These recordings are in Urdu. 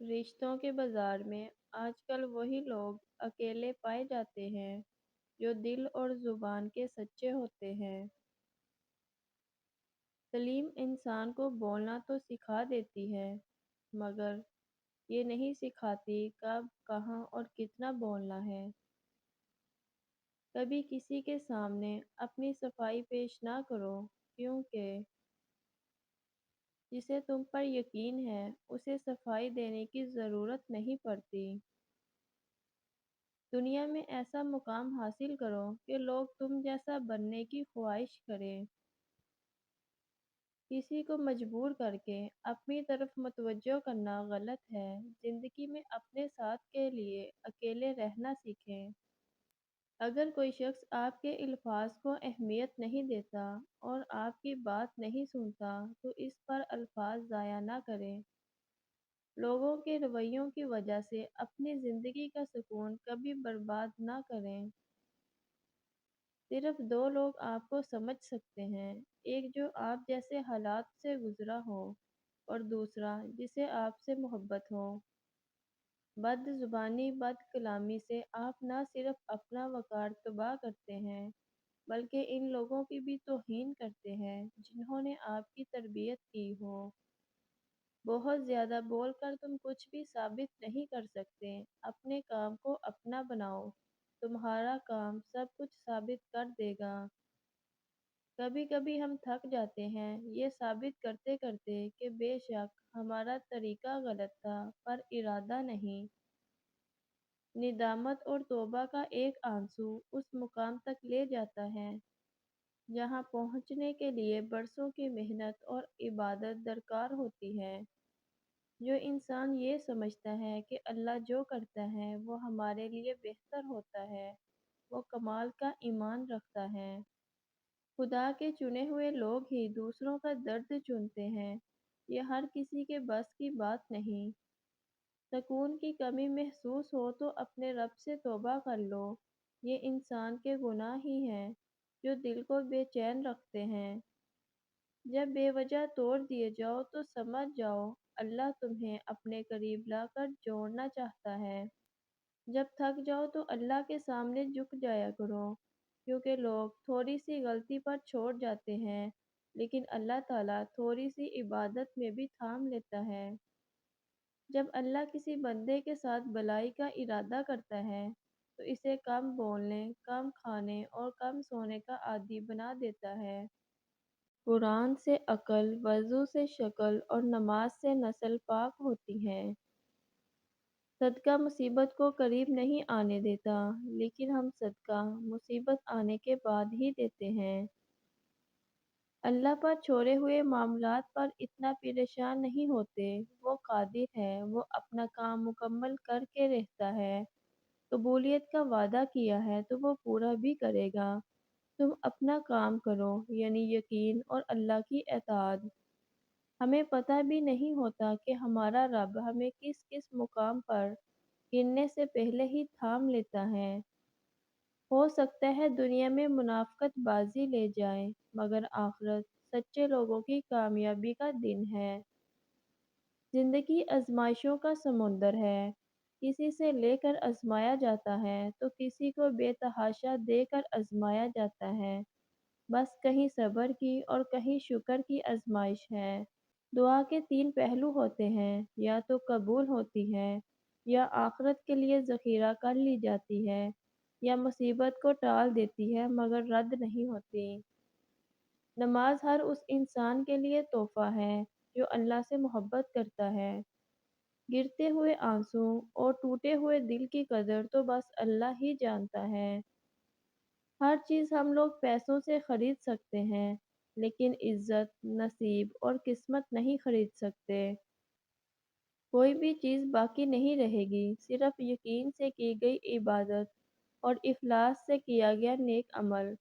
رشتوں کے بازار میں آج کل وہی لوگ اکیلے پائے جاتے ہیں جو دل اور زبان کے سچے ہوتے ہیں۔ تعلیم انسان کو بولنا تو سکھا دیتی ہے، مگر یہ نہیں سکھاتی کب، کہاں اور کتنا بولنا ہے۔ کبھی کسی کے سامنے اپنی صفائی پیش نہ کرو، کیونکہ جسے تم پر یقین ہے اسے صفائی دینے کی ضرورت نہیں پڑتی۔ دنیا میں ایسا مقام حاصل کرو کہ لوگ تم جیسا بننے کی خواہش کریں۔ کسی کو مجبور کر کے اپنی طرف متوجہ کرنا غلط ہے۔ زندگی میں اپنے ساتھ کے لیے اکیلے رہنا سیکھیں۔ اگر کوئی شخص آپ کے الفاظ کو اہمیت نہیں دیتا اور آپ کی بات نہیں سنتا تو اس پر الفاظ ضائع نہ کریں۔ لوگوں کے رویوں کی وجہ سے اپنی زندگی کا سکون کبھی برباد نہ کریں۔ صرف دو لوگ آپ کو سمجھ سکتے ہیں، ایک جو آپ جیسے حالات سے گزرا ہو اور دوسرا جسے آپ سے محبت ہو۔ بد زبانی، بد کلامی سے آپ نہ صرف اپنا وقار تباہ کرتے ہیں بلکہ ان لوگوں کی بھی توہین کرتے ہیں جنہوں نے آپ کی تربیت کی ہو۔ بہت زیادہ بول کر تم کچھ بھی ثابت نہیں کر سکتے۔ اپنے کام کو اپنا بناؤ، تمہارا کام سب کچھ ثابت کر دے گا۔ کبھی کبھی ہم تھک جاتے ہیں یہ ثابت کرتے کرتے کہ بے شک ہمارا طریقہ غلط تھا، پر ارادہ نہیں۔ ندامت اور توبہ کا ایک آنسو اس مقام تک لے جاتا ہے جہاں پہنچنے کے لیے برسوں کی محنت اور عبادت درکار ہوتی ہے۔ جو انسان یہ سمجھتا ہے کہ اللہ جو کرتا ہے وہ ہمارے لیے بہتر ہوتا ہے، وہ کمال کا ایمان رکھتا ہے۔ خدا کے چنے ہوئے لوگ ہی دوسروں کا درد چنتے ہیں، یہ ہر کسی کے بس کی بات نہیں۔ سکون کی کمی محسوس ہو تو اپنے رب سے توبہ کر لو، یہ انسان کے گناہ ہی ہیں جو دل کو بے چین رکھتے ہیں۔ جب بے وجہ توڑ دیے جاؤ تو سمجھ جاؤ اللہ تمہیں اپنے قریب لا کر جوڑنا چاہتا ہے۔ جب تھک جاؤ تو اللہ کے سامنے جھک جایا کرو، کیونکہ لوگ تھوڑی سی غلطی پر چھوڑ جاتے ہیں لیکن اللہ تعالیٰ تھوڑی سی عبادت میں بھی تھام لیتا ہے۔ جب اللہ کسی بندے کے ساتھ بلائی کا ارادہ کرتا ہے تو اسے کم بولنے، کم کھانے اور کم سونے کا عادی بنا دیتا ہے۔ قرآن سے عقل، وضو سے شکل اور نماز سے نسل پاک ہوتی ہے۔ صدقہ مصیبت کو قریب نہیں آنے دیتا، لیکن ہم صدقہ مصیبت آنے کے بعد ہی دیتے ہیں۔ اللہ پر چھوڑے ہوئے معاملات پر اتنا پریشان نہیں ہوتے، وہ قادر ہے، وہ اپنا کام مکمل کر کے رہتا ہے۔ قبولیت کا وعدہ کیا ہے تو وہ پورا بھی کرے گا۔ تم اپنا کام کرو، یعنی یقین اور اللہ کی اطاعت۔ ہمیں پتہ بھی نہیں ہوتا کہ ہمارا رب ہمیں کس کس مقام پر گرنے سے پہلے ہی تھام لیتا ہے۔ ہو سکتا ہے دنیا میں منافقت بازی لے جائے، مگر آخرت سچے لوگوں کی کامیابی کا دن ہے۔ زندگی آزمائشوں کا سمندر ہے، کسی سے لے کر آزمایا جاتا ہے تو کسی کو بے تحاشا دے کر آزمایا جاتا ہے۔ بس کہیں صبر کی اور کہیں شکر کی آزمائش ہے۔ دعا کے تین پہلو ہوتے ہیں، یا تو قبول ہوتی ہے، یا آخرت کے لیے ذخیرہ کر لی جاتی ہے، یا مصیبت کو ٹال دیتی ہے مگر رد نہیں ہوتی۔ نماز ہر اس انسان کے لیے تحفہ ہے جو اللہ سے محبت کرتا ہے۔ گرتے ہوئے آنسو اور ٹوٹے ہوئے دل کی قدر تو بس اللہ ہی جانتا ہے۔ ہر چیز ہم لوگ پیسوں سے خرید سکتے ہیں، لیکن عزت، نصیب اور قسمت نہیں خرید سکتے۔ کوئی بھی چیز باقی نہیں رہے گی، صرف یقین سے کی گئی عبادت اور اخلاص سے کیا گیا نیک عمل۔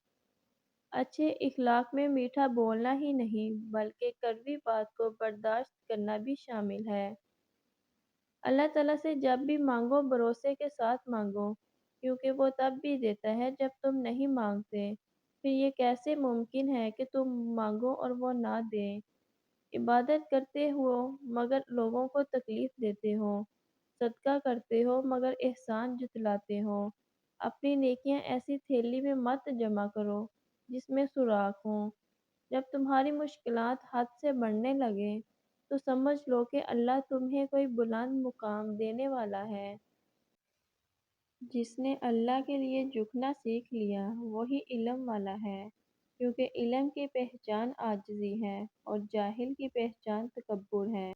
اچھے اخلاق میں میٹھا بولنا ہی نہیں بلکہ کڑوی بات کو برداشت کرنا بھی شامل ہے۔ اللہ تعالیٰ سے جب بھی مانگو بھروسے کے ساتھ مانگو، کیونکہ وہ تب بھی دیتا ہے جب تم نہیں مانگتے۔ پھر یہ کیسے ممکن ہے کہ تم مانگو اور وہ نہ دے؟ عبادت کرتے ہو مگر لوگوں کو تکلیف دیتے ہو، صدقہ کرتے ہو مگر احسان جتلاتے ہو۔ اپنی نیکیاں ایسی تھیلی میں مت جمع کرو جس میں سوراخ ہوں۔ جب تمہاری مشکلات حد سے بڑھنے لگیں تو سمجھ لو کہ اللہ تمہیں کوئی بلند مقام دینے والا ہے۔ جس نے اللہ کے لیے جھکنا سیکھ لیا وہی علم والا ہے، کیونکہ علم کی پہچان عاجزی ہے اور جاہل کی پہچان تکبر ہے۔